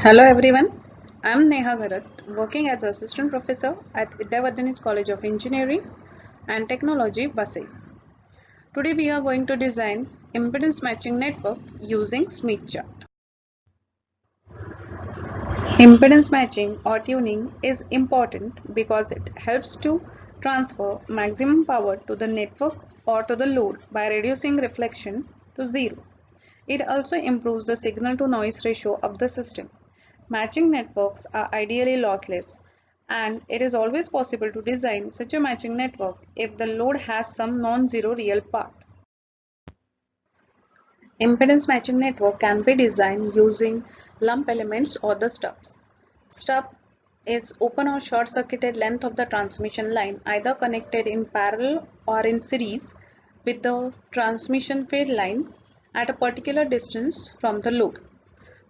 Hello everyone, I am Neha Garat, working as Assistant Professor at Vidyavardhani's College of Engineering and Technology, Vasai. Today we are going to design impedance matching network using Smith chart. Impedance matching or tuning is important because it helps to transfer maximum power to the network or to the load by reducing reflection to zero. It also improves the signal to noise ratio of the system. Matching networks are ideally lossless, and it is always possible to design such a matching network if the load has some non-zero real part. Impedance matching network can be designed using lump elements or the stubs. Stub is open or short circuited length of the transmission line, either connected in parallel or in series with the transmission fade line at a particular distance from the load.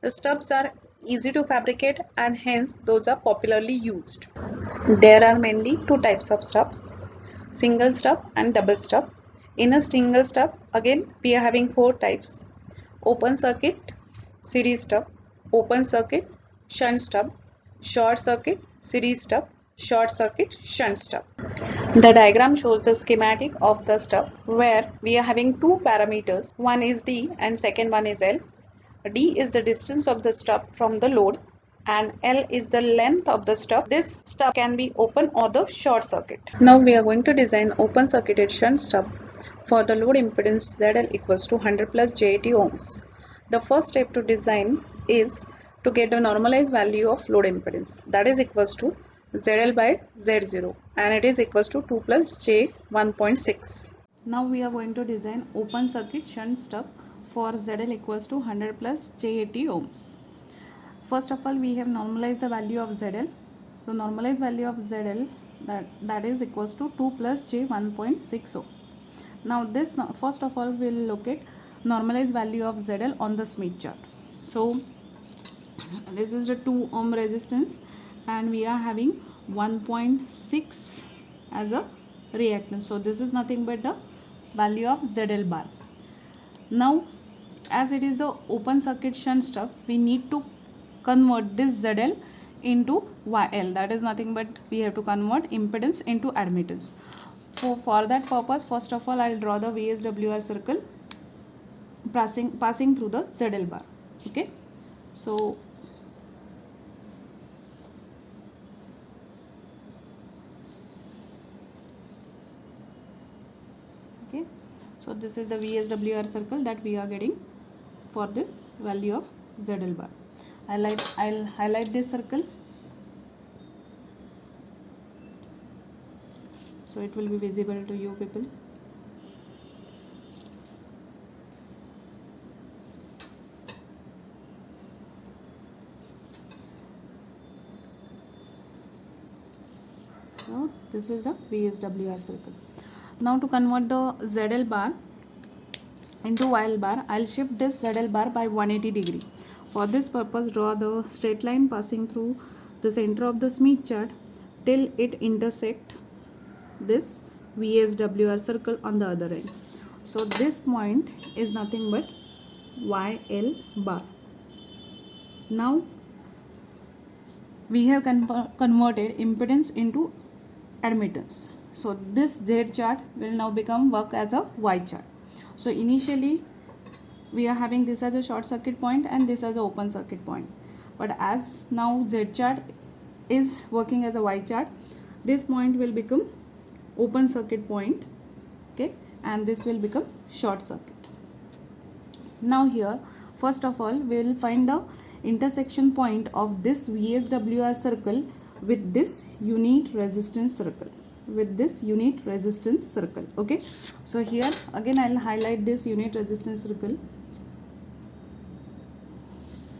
The stubs are easy to fabricate and hence those are popularly used. There are mainly two types of stubs, single stub and double stub. In a single stub, again we are having four types: open circuit, series stub, open circuit, shunt stub, short circuit, series stub, short circuit, shunt stub. The diagram shows the schematic of the stub where we are having two parameters. One is D and second one is L. D is the distance of the stub from the load and L is the length of the stub. This stub can be open or the short circuit. Now we are going to design open circuited shunt stub for the load impedance ZL equals to 100 plus J80 ohms. The first step to design is to get a normalized value of load impedance, that is equals to ZL by Z0, and it is equals to 2 plus J 1.6. Now we are going to design open circuit shunt stub for ZL equals to 100 plus J80 ohms. First of all, we have normalized the value of ZL. So normalized value of ZL that is equals to 2 plus J 1.6 ohms. Now this, first of all, we will locate normalized value of ZL on the Smith chart. So this is the 2 ohm resistance and we are having 1.6 as a reactance. So this is nothing but the value of ZL bar. Now as it is the open circuit shunt stub, we need to convert this ZL into YL, that is nothing but we have to convert impedance into admittance. So for that purpose, first of all, I will draw the VSWR circle passing through the ZL bar. Okay, so so this is the VSWR circle that we are getting for this value of ZL bar. I'll highlight this circle so it will be visible to you people. So this is the VSWR circle. Now to convert the ZL bar into YL bar, I'll shift this ZL bar by 180 degree. For this purpose, draw the straight line passing through the center of the Smith chart till it intersect this VSWR circle on the other end. So this point is nothing but YL bar. Now we have converted impedance into admittance. So this Z chart will now work as a Y chart. So initially we are having this as a short circuit point and this as a open circuit point. But as now Z chart is working as a Y chart, this point will become open circuit point, okay, and this will become short circuit. Now here, first of all, we will find the intersection point of this VSWR circle with this unit resistance circle. Okay, so here again I'll highlight this unit resistance circle.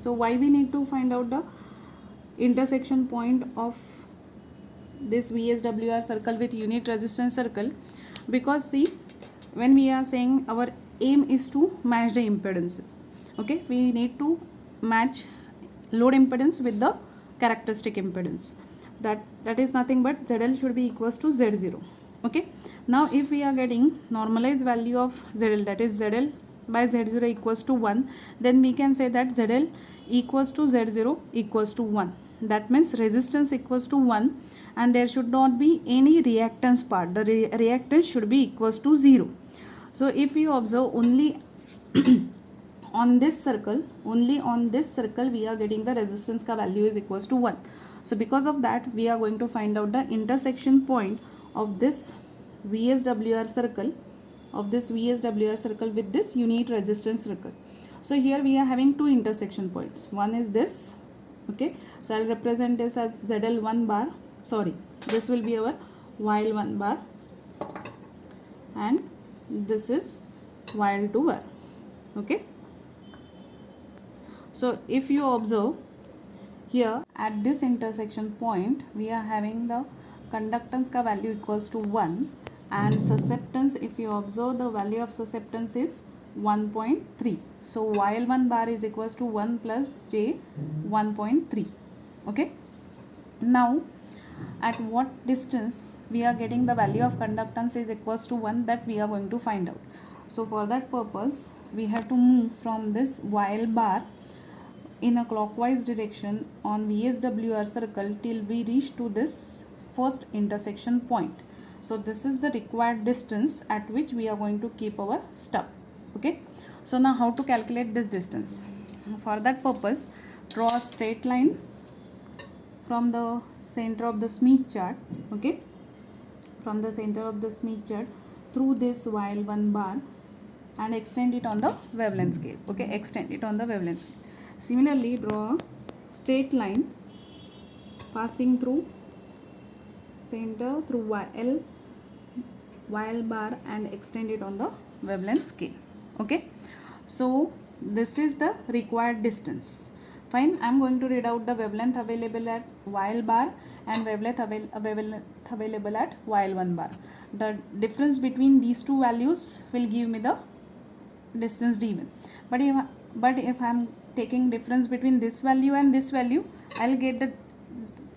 So why we need to find out the intersection point of this VSWR circle with unit resistance circle? Because see, when we are saying our aim is to match the impedances, okay, we need to match load impedance with the characteristic impedance. That is nothing but ZL should be equals to Z0. Okay, now if we are getting normalized value of ZL, that is ZL by Z0 equals to 1, then we can say that ZL equals to Z0 equals to 1. That means resistance equals to 1 and there should not be any reactance part. The reactance should be equals to 0. So if you observe only on this circle, we are getting the resistance ka value is equals to 1. So because of that, we are going to find out the intersection point of this VSWR circle, with this unit resistance circle. So here we are having two intersection points. One is this, okay. So I'll represent this as ZL1 bar. Sorry, this will be our YL1 bar, and this is YL2 bar, okay. So if you observe here at this intersection point, we are having the conductance ka value equals to 1 and susceptance, if you observe, the value of susceptance is 1.3. So YL1 bar is equals to 1 plus J 1.3, okay. Now at what distance we are getting the value of conductance is equals to 1, that we are going to find out. So for that purpose, we have to move from this YL bar in a clockwise direction on VSWR circle till we reach to this first intersection point. So this is the required distance at which we are going to keep our stub, okay. So now how to calculate this distance? For that purpose, draw a straight line from the center of the Smith chart, okay, from the center of the Smith chart through this YL1 bar and extend it on the wavelength scale, okay, extend it on the wavelength scale. Similarly, draw a straight line passing through center through YL bar and extend it on the wavelength scale, okay. So this is the required distance. Fine, I am going to read out the wavelength available at YL bar and wavelength available at YL1 bar. The difference between these two values will give me the distance d1. But if I am taking difference between this value and this value, I'll get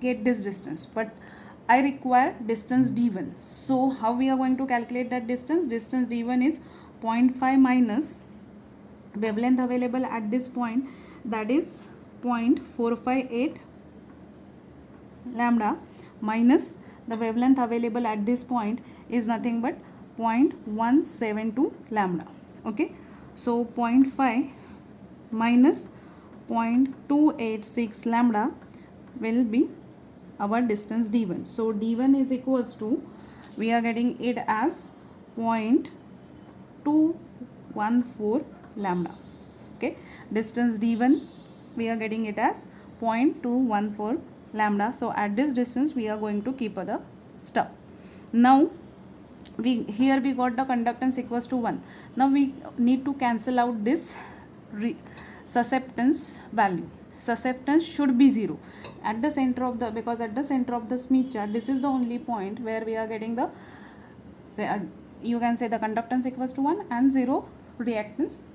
this distance, but I require distance d1. So how we are going to calculate that distance? Distance d1 is 0.5 minus wavelength available at this point, that is 0.458 lambda, minus the wavelength available at this point is nothing but 0.172 lambda, okay. So 0.5 minus 0.286 lambda will be our distance d1. So d1 is equals to, we are getting it as 0.214 lambda, okay. Distance d1 we are getting it as 0.214 lambda. So at this distance we are going to keep the stub. Now we got the conductance equals to 1. Now we need to cancel out this susceptance value. Susceptance should be 0 at the center of the, because at the center of the Smith chart, this is the only point where we are getting the you can say the conductance equals to 1 and 0 reactance,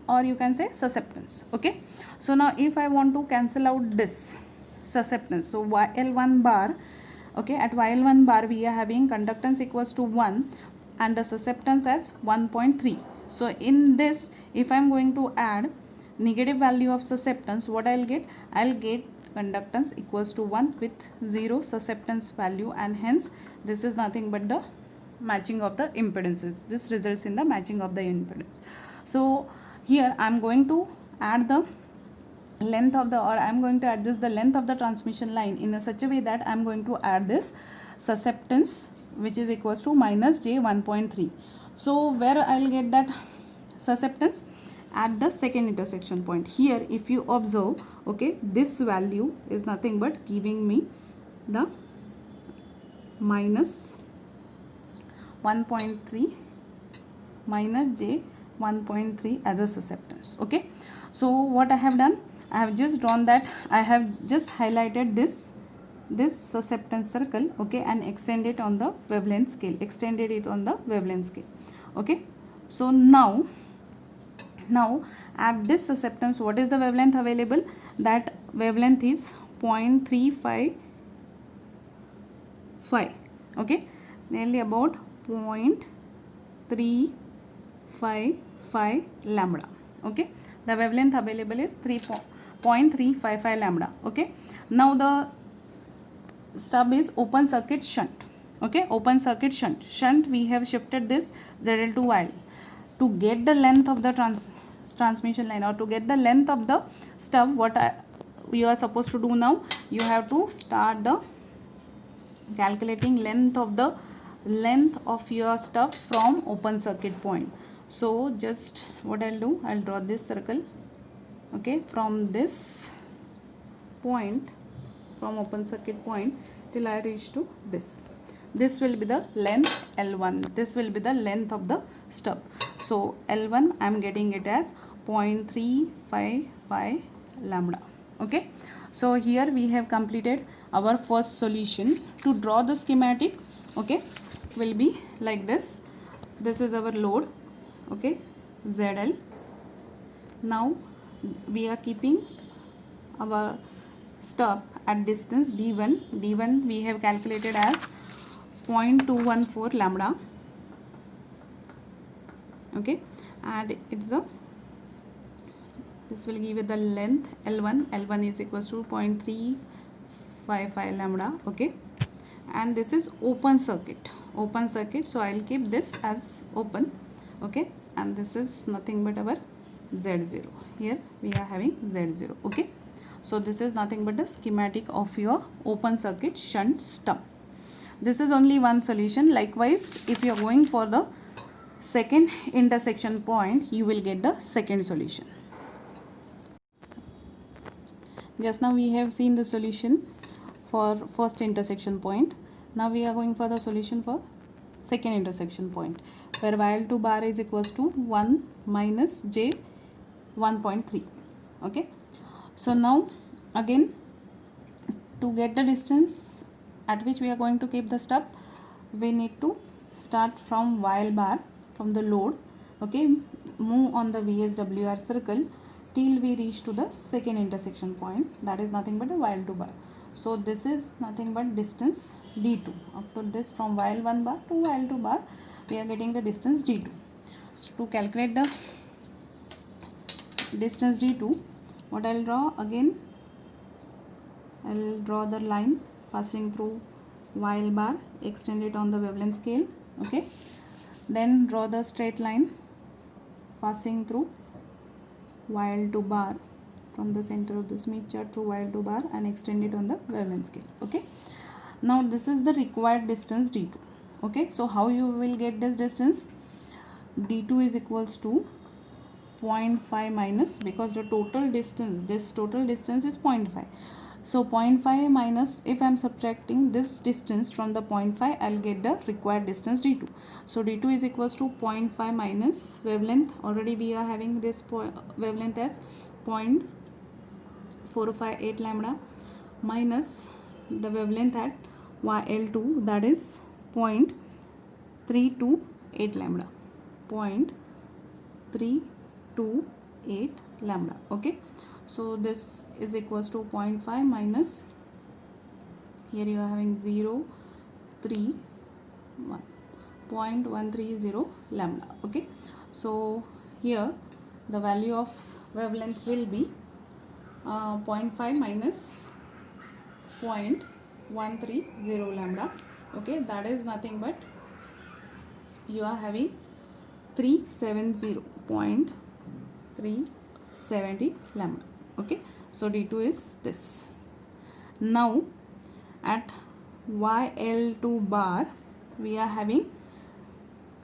or you can say susceptance, okay. So now if I want to cancel out this susceptance, so YL1 bar, okay, at YL1 bar we are having conductance equals to 1 and the susceptance as 1.3. So in this, if I am going to add negative value of susceptance, what I'll get? I'll get conductance equals to 1 with 0 susceptance value, and hence this is nothing but the matching of the impedances. This results in the matching of the impedance. So here I am going to add the length of the, or I am going to adjust the length of the transmission line in a such a way that I am going to add this susceptance, which is equals to minus J 1.3. So where I will get that susceptance? At the second intersection point. Here if you observe, okay, this value is nothing but giving me the minus 1.3 minus J 1.3 as a susceptance, okay. So what I have done, I have just drawn that, I have just highlighted this susceptance circle, okay, and extended it on the wavelength scale, okay. So now at this susceptance, what is the wavelength available? That wavelength is 0.355, okay, nearly about 0.355 3.35 lambda. Okay, the wavelength available is 3.355 lambda. Okay, now the stub is open circuit shunt. Okay, open circuit shunt we have shifted this ZL to YL. To get the length of the transmission line, or to get the length of the stub, what you are supposed to do now, you have to start the calculating length of your stub from open circuit point. So just what I'll do, I'll draw this circle. Okay, from this point, from open circuit point till I reach to this will be the length L1, this will be the length of the stub. So L1 I am getting it as 0.355 lambda. Okay, so here we have completed our first solution. To draw the schematic, okay, will be like this. This is our load, okay, ZL. Now we are keeping our stub at distance D1 we have calculated as 0.214 lambda. Okay, and it's this will give you the length L1 is equals to 0.355 lambda. Okay, and this is open circuit, so I'll keep this as open. Okay, and this is nothing but our Z0. Here we are having Z0. Okay, so this is nothing but the schematic of your open circuit shunt stub. This is only one solution. Likewise, if you are going for the second intersection point, you will get the second solution. Just now we have seen the solution for first intersection point. Now we are going for the solution for second intersection point, where YL2 bar is equals to 1 minus J 1.3. Okay, so now again, to get the distance at which we are going to keep the stub, we need to start from YL bar, from the load. Okay, move on the VSWR circle till we reach to the second intersection point, that is nothing but a YL2 bar. So this is nothing but distance D2. Up to this, from YL1 bar to YL2 bar, we are getting the distance D2. So to calculate the distance D2, what I'll draw again, I'll draw the line passing through YL bar, extend it on the wavelength scale. Okay, then draw the straight line passing through YL2 bar from the center of the Smith chart through YL2 bar and extend it on the wavelength scale. Okay, now this is the required distance D2. Okay, so how you will get this distance? D2 is equals to 0.5 minus, because the total distance, this total distance is 0.5. So 0.5 minus, if I am subtracting this distance from the 0.5, I'll get the required distance D2. So D2 is equals to 0.5 minus wavelength. Already we are having this wavelength as 0.458 lambda, minus the wavelength at YL2, that is 0.328 lambda, 0.328 lambda. Okay, so this is equals to 0.5 minus, here you are having 0.130 lambda. Okay, so here the value of wavelength will be 0.5 minus 0.130 lambda. Okay, that is nothing but you are having 370 lambda. Okay, so D2 is this. Now at YL2 bar we are having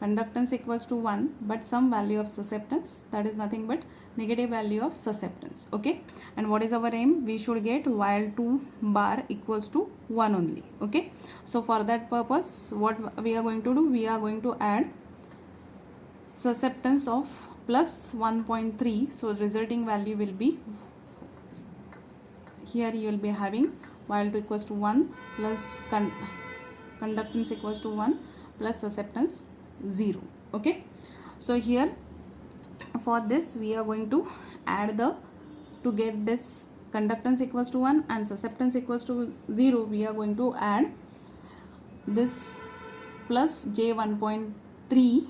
conductance equals to 1, but some value of susceptance, that is nothing but negative value of susceptance. Okay, and what is our aim? We should get YL2 bar equals to 1 only. Okay, so for that purpose, what we are going to do, we are going to add susceptance of plus 1.3. so resulting value will be, here you will be having YL2 equals to 1 plus conductance equals to 1 plus susceptance 0. Okay, so here for this we are going to add the, to get this conductance equals to 1 and susceptance equals to 0, we are going to add this plus J 1.3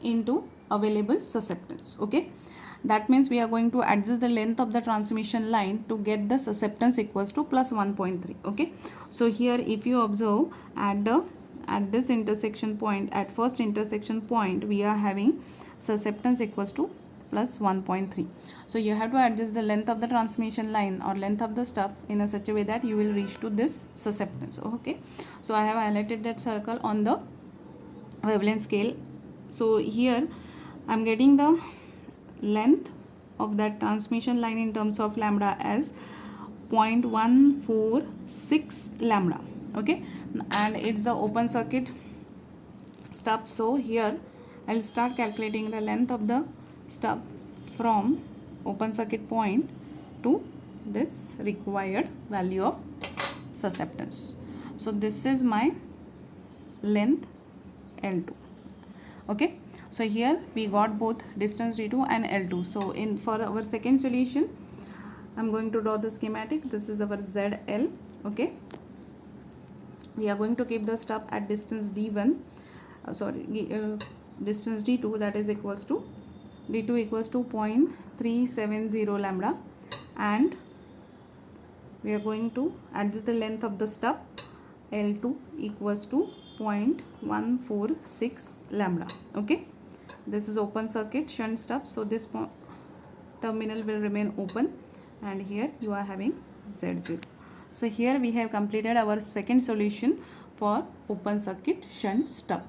into available susceptance. Okay, that means we are going to adjust the length of the transmission line to get the susceptance equals to plus 1.3. Okay, so here if you observe at this intersection point, at first intersection point, we are having susceptance equals to plus 1.3. so you have to adjust the length of the transmission line or length of the stub in a such a way that you will reach to this susceptance. Okay, so I have highlighted that circle on the wavelength scale. So here I am getting the length of that transmission line in terms of lambda as 0.146 lambda. Okay, and it's the open circuit stub. So here I'll start calculating the length of the stub from open circuit point to this required value of susceptance. So this is my length L2. Okay, so here we got both distance D2 and L2. So in for our second solution, I'm going to draw the schematic. This is our ZL. Okay, we are going to keep the stub at distance D1, distance D2, that is equals to D2 equals to 0.370 lambda, and we are going to adjust the length of the stub L2 equals to 0.146 lambda. Okay, this is open circuit shunt stub, so this terminal will remain open, and here you are having Z0. So here we have completed our second solution for open circuit shunt stub.